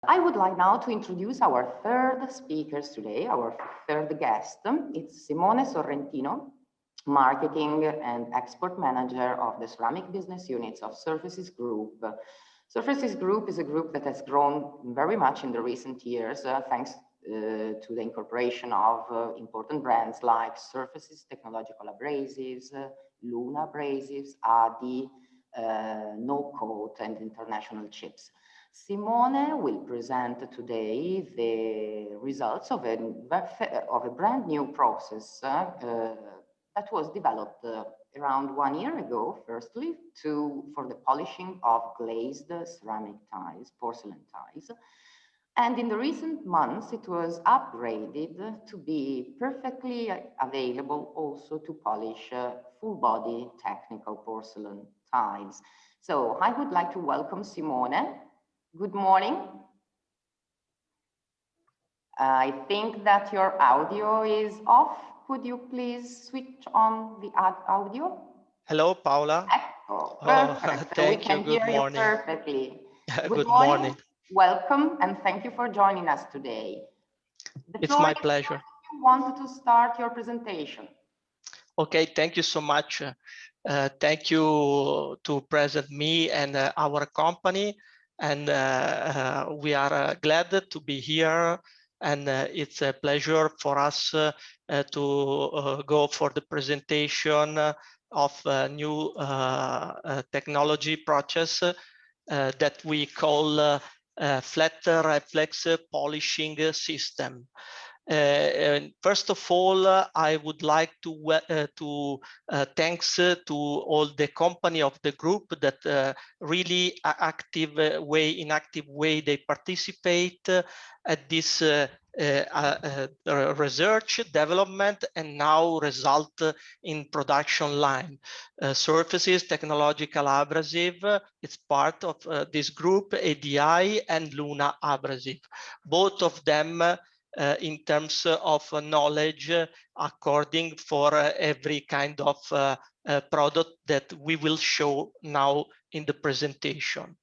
I would like now to introduce our third speakers today, our third guest. It's Simone Sorrentino, Marketing and Export Manager of the Ceramic Business Units of Surfaces Group. Surfaces Group is a group that has grown very much in the recent years, thanks to the incorporation of important brands like Surfaces Technological Abrasives, Luna Abrasives, ADI, No Coat, and International Chips. Simone will present today the results of a brand new process that was developed around 1 year ago, firstly, for the polishing of glazed ceramic tiles, porcelain tiles. And in the recent months, it was upgraded to be perfectly available also to polish full body technical porcelain tiles. So I would like to welcome Simone. Good morning. I think that your audio is off. Could you please switch on the audio? Hello, Paula. Oh, perfect. Thank you. Good morning. Perfectly. Good morning. Welcome, and thank you for joining us today. It's my pleasure. You wanted to start your presentation. Okay, thank you so much. Thank you to present me and our company. And we are glad to be here. And it's a pleasure for us to go for the presentation of a new technology process that we call flat reflex polishing system. First of all, I would like to thanks to all the company of the group that really in active way they participate at this research, development, and now result in production line. Surfaces Technological Abrasive, it's part of this group, ADI and Luna Abrasive. Both of them in terms of knowledge, according for every kind of product that we will show now in the presentation.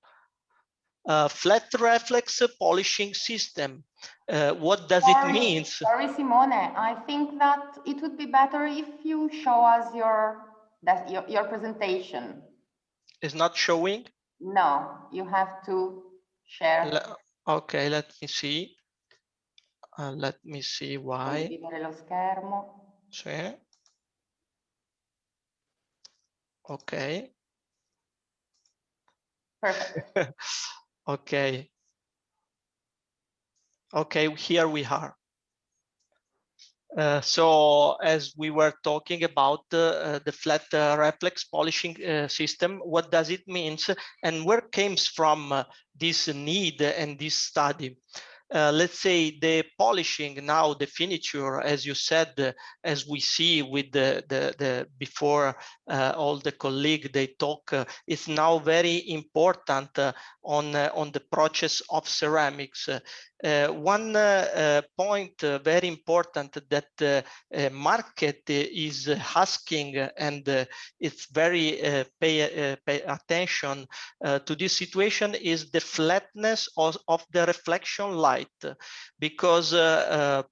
Flat reflex polishing system. What does it mean? Sorry, Simone. I think that it would be better if you show us your presentation. It's not showing? No, you have to share. Okay, let me see. Let me see why. Condividere lo schermo. Sì. Okay. Perfect. Okay. Okay, here we are. So as we were talking about the flat reflex polishing system, what does it mean and where comes from this need and this study? Let's say the polishing now, the finiture, as you said, as we see with the before all the colleagues they talk, is now very important on the process of ceramics. One point very important that market is asking, and it's very pay attention to this situation, is the flatness of the reflection light, because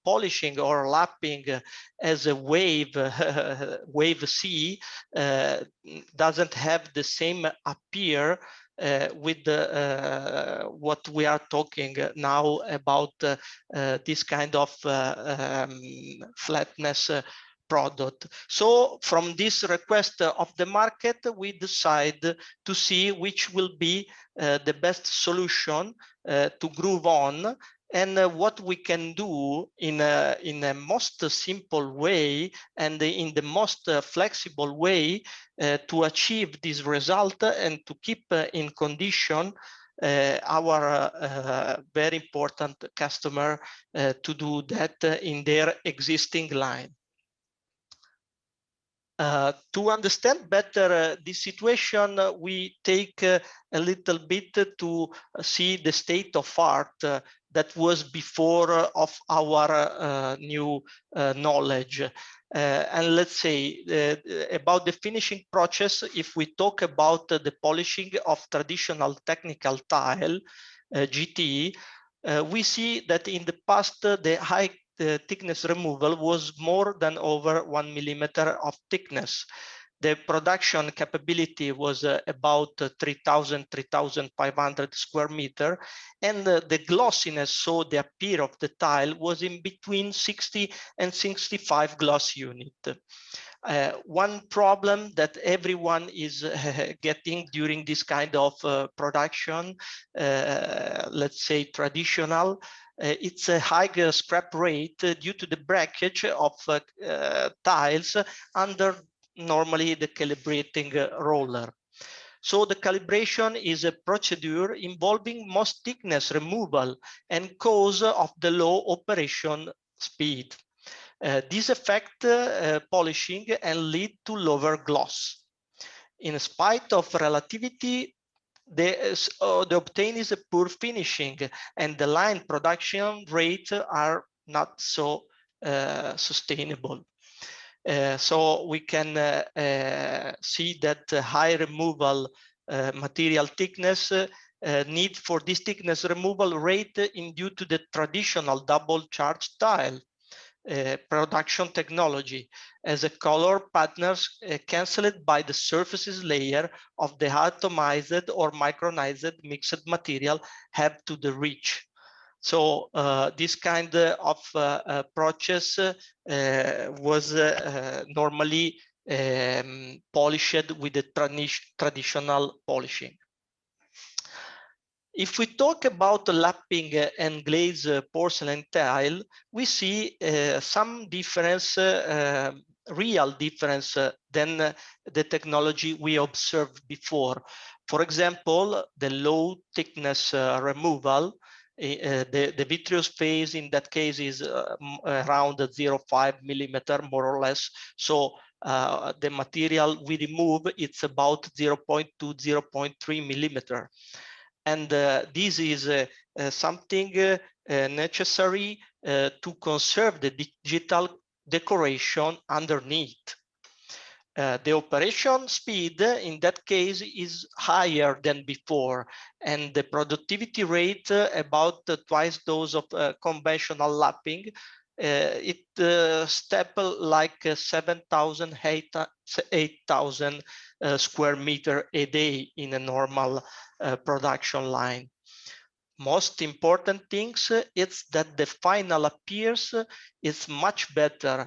polishing or lapping as a wave wave C doesn't have the same appear with what we are talking now about this kind of flatness product. So from this request of the market, we decide to see which will be the best solution to groove on, and what we can do in a most simple way and in the most flexible way to achieve this result and to keep in condition our very important customer to do that in their existing line. To understand better this situation, we take a little bit to see the state of art that was before of our new knowledge. And let's say about the finishing process, if we talk about the polishing of traditional technical tile, GT, we see that in the past, the high thickness removal was more than over 1 millimeter of thickness. The production capability was about 3,000, 3,500 square meter, and the glossiness, so the appear of the tile, was in between 60 and 65 gloss unit. One problem that everyone is getting during this kind of production, let's say traditional, it's a higher scrap rate due to the breakage of tiles under normally the calibrating roller. So the calibration is a procedure involving most thickness removal and cause of the low operation speed. This affect polishing and lead to lower gloss. In spite of relativity, the obtain is a poor finishing, and the line production rate are not so sustainable. So we can see that high removal material thickness need for this thickness removal rate in due to the traditional double charge tile production technology, as a color patterns cancelled by the surfaces layer of the atomized or micronized mixed material have to the reach. So this kind of process was normally polished with the traditional polishing. If we talk about lapping and glazed porcelain tile, we see some difference, real difference than the technology we observed before. For example, the low thickness removal, the vitreous phase in that case is around 0.5 millimeter, more or less. So the material we remove, it's about 0.2, 0.3 millimeter. And this is something necessary to conserve the digital decoration underneath. The operation speed in that case is higher than before, and the productivity rate about twice those of conventional lapping. It step like 7,000, 8,000 square meter a day in a normal production line. Most important things is that the final appears is much better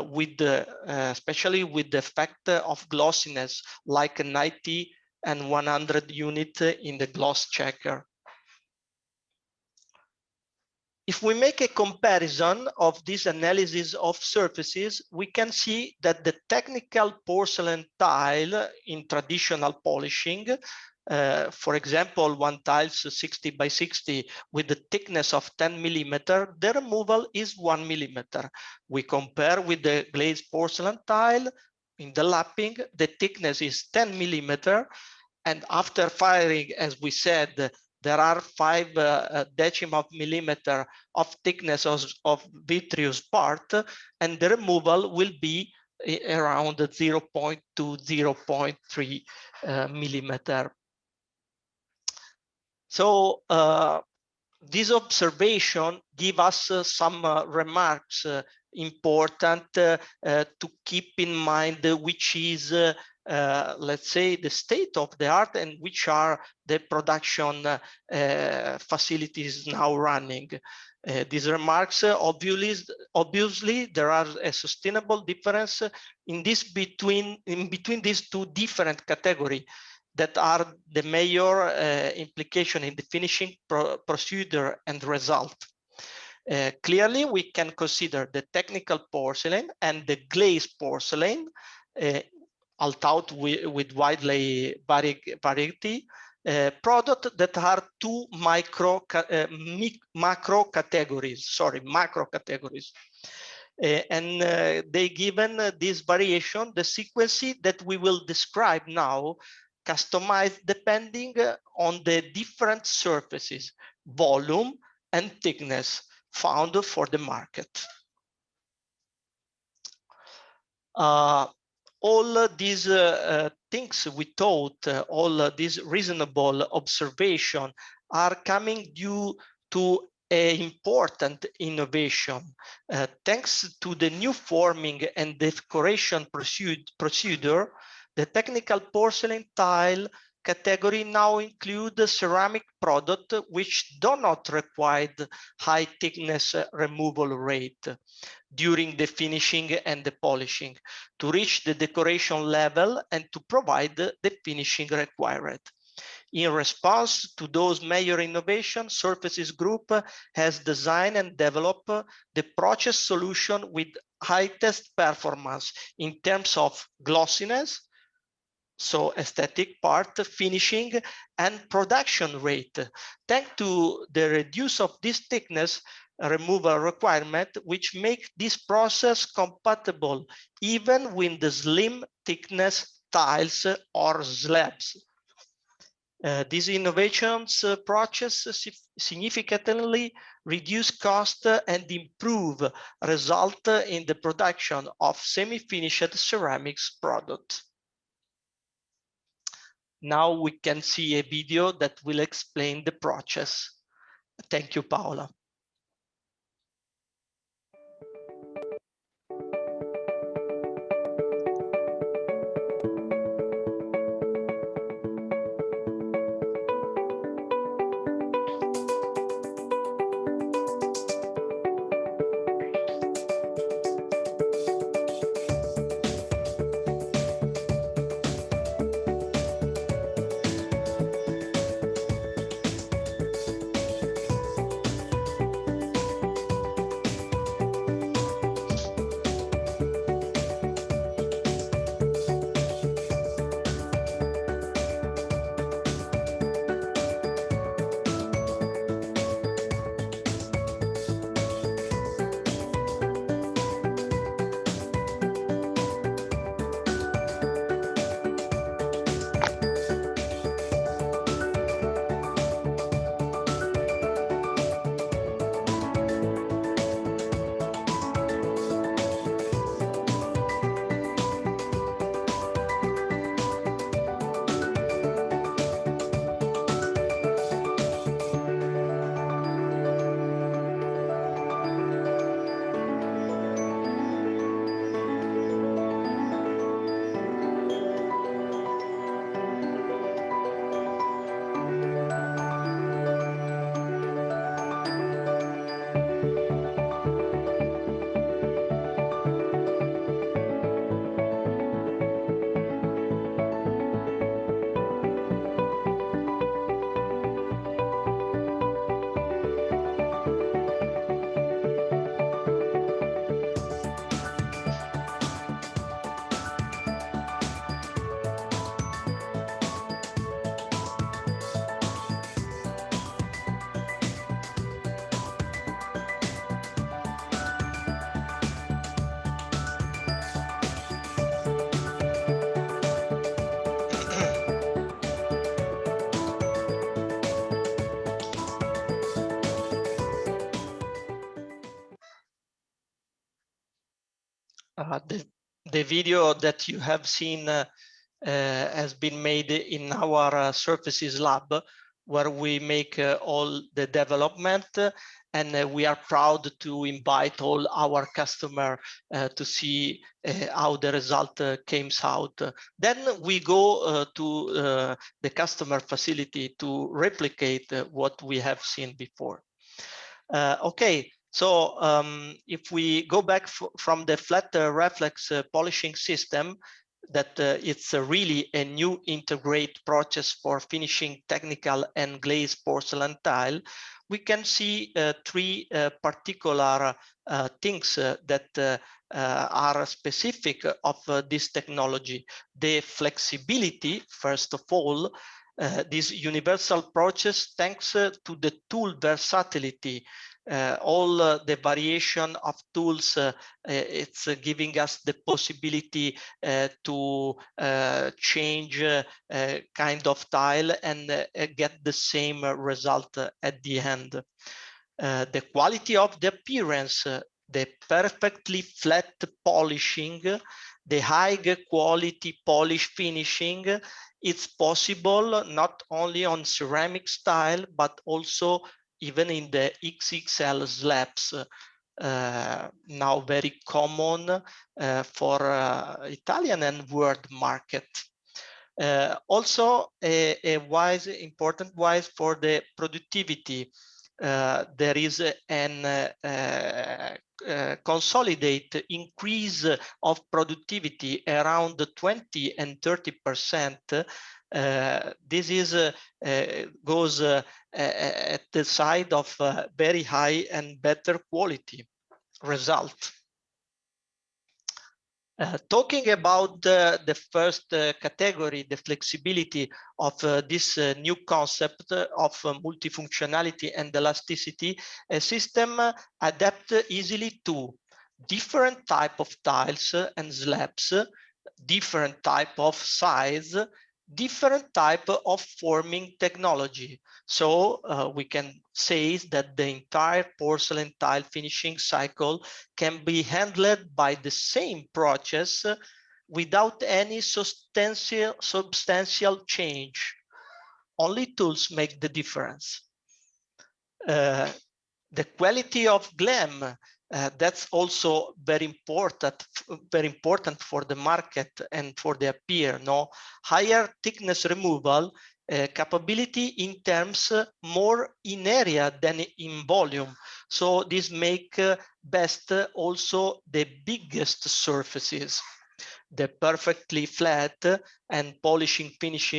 with especially with the effect of glossiness, like 90 and 100 unit in the gloss checker. If we make a comparison of this analysis of surfaces, we can see that the technical porcelain tile in traditional polishing, for example, one tile 60 by 60 with the thickness of 10 millimeter, the removal is 1 millimeter. We compare with the glazed porcelain tile in the lapping, the thickness is 10 millimeter, and after firing, as we said, there are 5 decimal millimeter of thickness of vitreous part, and the removal will be around 0.2, 0.3 millimeter. So this observation give us some remarks important to keep in mind, which is let's say the state of the art and which are the production facilities now running. These remarks, obviously there are a sustainable difference in between these two different categories that are the major implication in the finishing procedure and result. Clearly, we can consider the technical porcelain and the glazed porcelain, although with widely variety, products that are two macro categories. And they given this variation, the sequence that we will describe now, customized depending on the different surfaces, volume, and thickness found for the market. All these things we thought, all these reasonable observation are coming due to an important innovation. Thanks to the new forming and decoration procedure, the technical porcelain tile category now include ceramic product which do not require high thickness removal rate during the finishing and the polishing to reach the decoration level and to provide the finishing required. In response to those major innovations, Surfaces Group has designed and developed the process solution with highest performance in terms of glossiness, so aesthetic part, finishing, and production rate, thanks to the reduce of this thickness removal requirement, which make this process compatible even with the slim thickness tiles or slabs. These innovations process significantly reduce cost and improve result in the production of semi-finished ceramics products. Now we can see a video that will explain the process. Thank you, Paola. The video that you have seen has been made in our Surfaces lab, where we make all the development, and we are proud to invite all our customers to see how the result came out. Then we go to the customer facility to replicate what we have seen before. Okay. So if we go back from the flat reflex polishing system, that it's really a new integrate process for finishing technical and glazed porcelain tile, we can see three particular things that are specific of this technology. The flexibility, first of all, this universal process thanks to the tool versatility. All the variation of tools, it's giving us the possibility to change kind of tile and get the same result at the end. The quality of the appearance, the perfectly flat polishing, the high quality polish finishing, it's possible not only on ceramic style, but also even in the XXL slabs, now very common for Italian and world market. Also, important wise for the productivity, there is an consolidate increase of productivity around 20 and 30%. This is goes at the side of very high and better quality result. Talking about the first category, the flexibility of this new concept of multifunctionality and elasticity, a system adapt easily to different type of tiles and slabs, different type of size, different type of forming technology. So we can say that the entire porcelain tile finishing cycle can be handled by the same process without any substantial change. Only tools make the difference. The quality of glam, that's also very important for the market and for the appear. No, higher thickness removal capability in terms more in area than in volume. So this make best also the biggest surfaces. The perfectly flat and polishing finish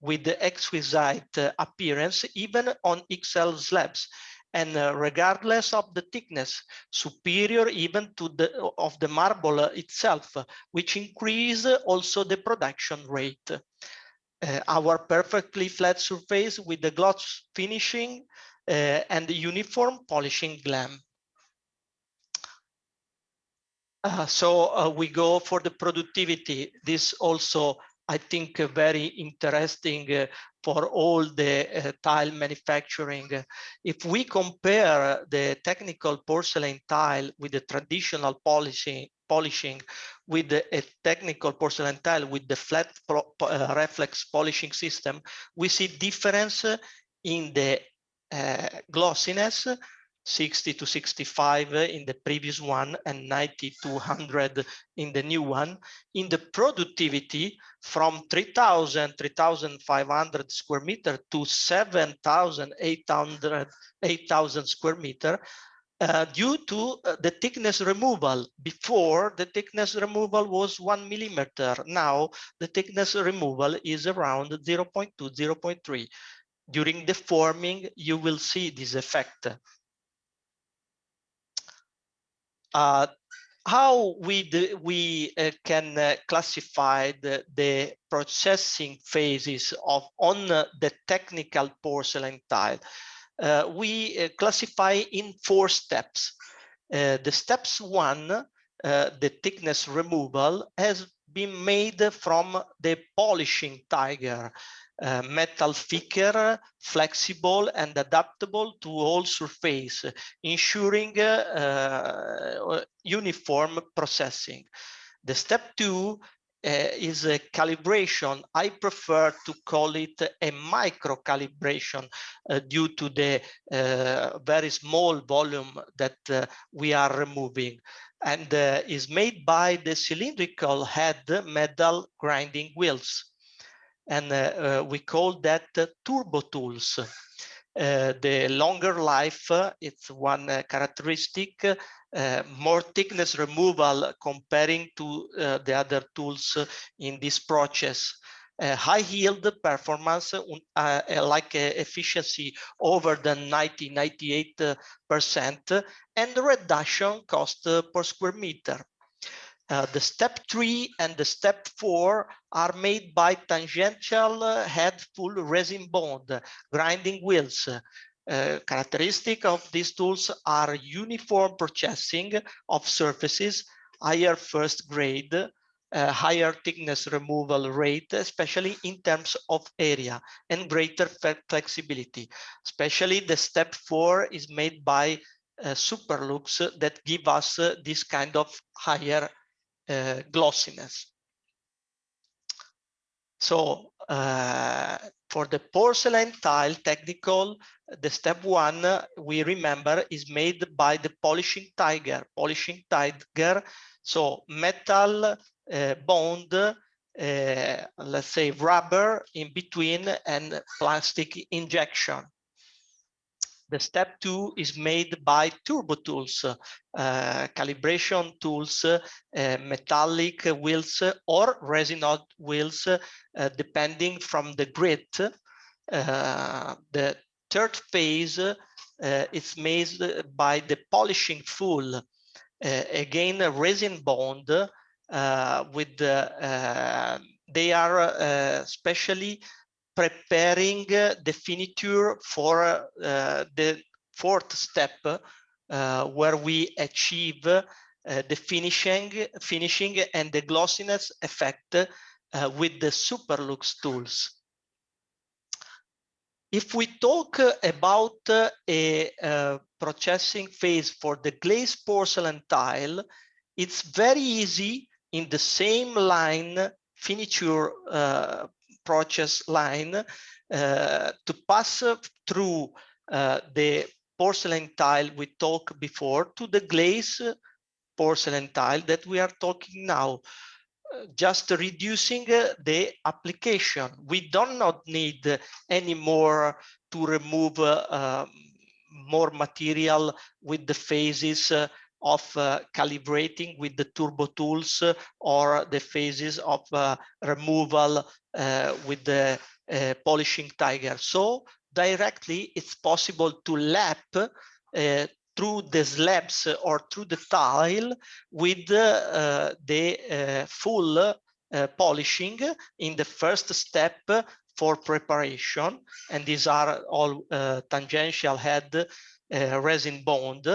with the exquisite appearance even on XL slabs. And regardless of the thickness, superior even to the marble itself, which increase also the production rate. Our perfectly flat surface with the gloss finishing and the uniform polishing glam. So we go for the productivity. This also, I think, very interesting for all the tile manufacturing. If we compare the technical porcelain tile with the traditional polishing with a technical porcelain tile with the flat reflex polishing system, we see difference in the glossiness, 60 to 65 in the previous one and 90 to 100 in the new one. In the productivity from 3,500 square meter to 7,800 square meter due to the thickness removal. Before, the thickness removal was 1 millimeter. Now the thickness removal is around 0.2, 0.3. During the forming, you will see this effect. How we can classify the processing phases on the technical porcelain tile? We classify in 4 steps. The steps 1, the thickness removal, has been made from the polishing tiger. Metal thicker, flexible and adaptable to all surface, ensuring uniform processing. The step 2 is a calibration. I prefer to call it a micro calibration due to the very small volume that we are removing, and is made by the cylindrical head metal grinding wheels. And we call that turbo tools. The longer life, it's one characteristic, more thickness removal comparing to the other tools in this process. High yield performance, like efficiency over the 98%, and reduction cost per square meter. The step 3 and the step 4 are made by tangential head full resin bond grinding wheels. Characteristic of these tools are uniform processing of surfaces, higher first grade, higher thickness removal rate, especially in terms of area, and greater flexibility. Especially the step 4 is made by Superlux that give us this kind of higher glossiness. So For the porcelain tile technical, the step 1, we remember, is made by the polishing tiger. So metal bond, let's say rubber in between, and plastic injection. The step 2 is made by turbo tools, calibration tools, metallic wheels or resin wheels, depending from the grit. The third phase is made by the polishing full, again a resin bond with they are specially preparing the finiture for the fourth step, where we achieve the finishing and the glossiness effect with the Superlux tools. If we talk about a processing phase for the glazed porcelain tile, it's very easy in the same line, finiture process line, to pass through the porcelain tile we talked before to the glazed porcelain tile that we are talking now. Just reducing the application. We do not need anymore to remove more material with the phases of calibrating with the turbo tools or the phases of removal with the polishing tiger. So directly it's possible to lap through the slabs or through the tile with the full polishing in the first step for preparation. And these are all tangential head resin bond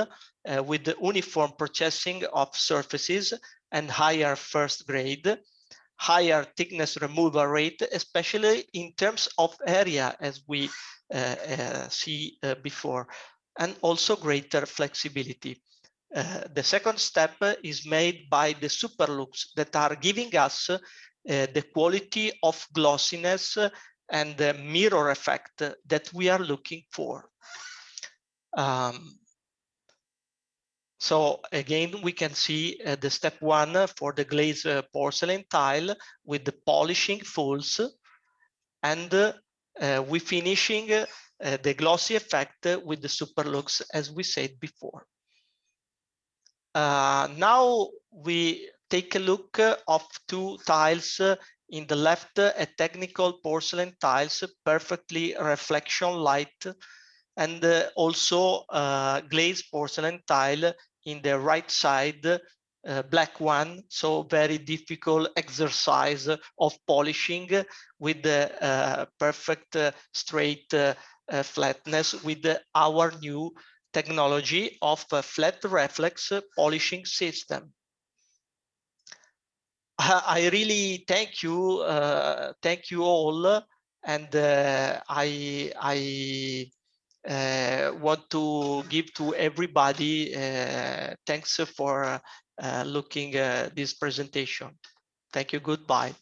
with the uniform processing of surfaces and higher first grade, higher thickness removal rate, especially in terms of area, as we see before, and also greater flexibility. The second step is made by the Superlux that are giving us the quality of glossiness and the mirror effect that we are looking for. So again, we can see the step 1 for the glazed porcelain tile with the polishing fulls, and we finishing the glossy effect with the Superlux, as we said before. Now we take a look of 2 tiles. In the left, a technical porcelain tiles, perfectly reflection light, and also glazed porcelain tile in the right side, black one, so very difficult exercise of polishing with the perfect straight flatness with our new technology of a flat reflex polishing system. I really thank you all, and I want to give to everybody thanks for looking this presentation. Thank you. Goodbye.